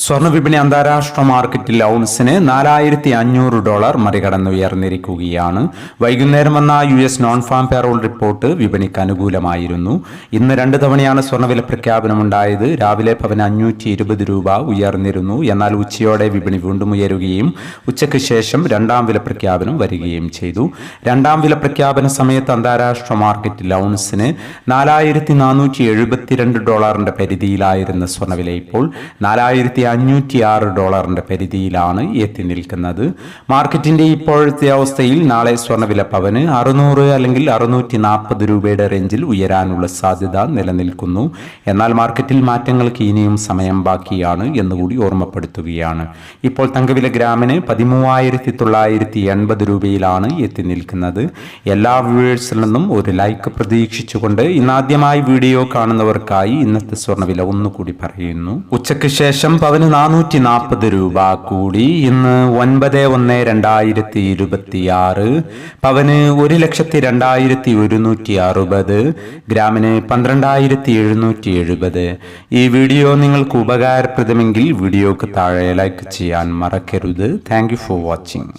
സ്വർണ്ണ വിപണി അന്താരാഷ്ട്ര മാർക്കറ്റിൽ ഔൺസിന് $4,500 മറികടന്നുയർന്നിരിക്കുകയാണ്. വൈകുന്നേരം വന്ന US non farm payroll report വിപണിക്ക് അനുകൂലമായിരുന്നു. ഇന്ന് 2 തവണയാണ് സ്വർണ്ണവില പ്രഖ്യാപനമുണ്ടായത്. രാവിലെ പവന് $520 ഉയർന്നിരുന്നു. എന്നാൽ ഉച്ചയോടെ വിപണി വീണ്ടും ഉയരുകയും ഉച്ചയ്ക്ക് ശേഷം രണ്ടാം വില പ്രഖ്യാപനം വരികയും ചെയ്തു. രണ്ടാം വില പ്രഖ്യാപന സമയത്ത് അന്താരാഷ്ട്ര മാർക്കറ്റിൽ ഔൺസിന് $4,472 പരിധിയിലായിരുന്ന സ്വർണ്ണവില ഇപ്പോൾ $4,506 പരിധിയിലാണ് എത്തി നിൽക്കുന്നത്. മാർക്കറ്റിന്റെ ഇപ്പോഴത്തെ അവസ്ഥയിൽ നാളെ സ്വർണ്ണവില പവന് 600 അല്ലെങ്കിൽ 640 രൂപയുടെ റേഞ്ചിൽ ഉയരാനുള്ള സാധ്യത നിലനിൽക്കുന്നു. എന്നാൽ മാർക്കറ്റിൽ മാറ്റങ്ങൾക്ക് ഇനിയും സമയം ബാക്കിയാണ് എന്നുകൂടി ഓർമ്മപ്പെടുത്തുകയാണ്. ഇപ്പോൾ തങ്കവില ഗ്രാമിന് 13,980 രൂപയിലാണ് എത്തി നിൽക്കുന്നത്. എല്ലാ വ്യൂവേഴ്സിൽ നിന്നും ഒരു ലൈക്ക് പ്രതീക്ഷിച്ചുകൊണ്ട് ഇന്നാദ്യമായി വീഡിയോ കാണുന്നവർക്കായി ഇന്നത്തെ സ്വർണ്ണവില ഒന്നുകൂടി പറയുന്നു. ഉച്ചയ്ക്ക് ശേഷം പവന് 440 രൂപ കൂടി. ഇന്ന് 9/1/2026 പവന് 1,02,160, ഗ്രാമിന് 12,770. ഈ വീഡിയോ നിങ്ങൾക്ക് ഉപകാരപ്രദമെങ്കിൽ വീഡിയോക്ക് താഴെ ലൈക്ക് ചെയ്യാൻ മറക്കരുത്. Thank you for watching.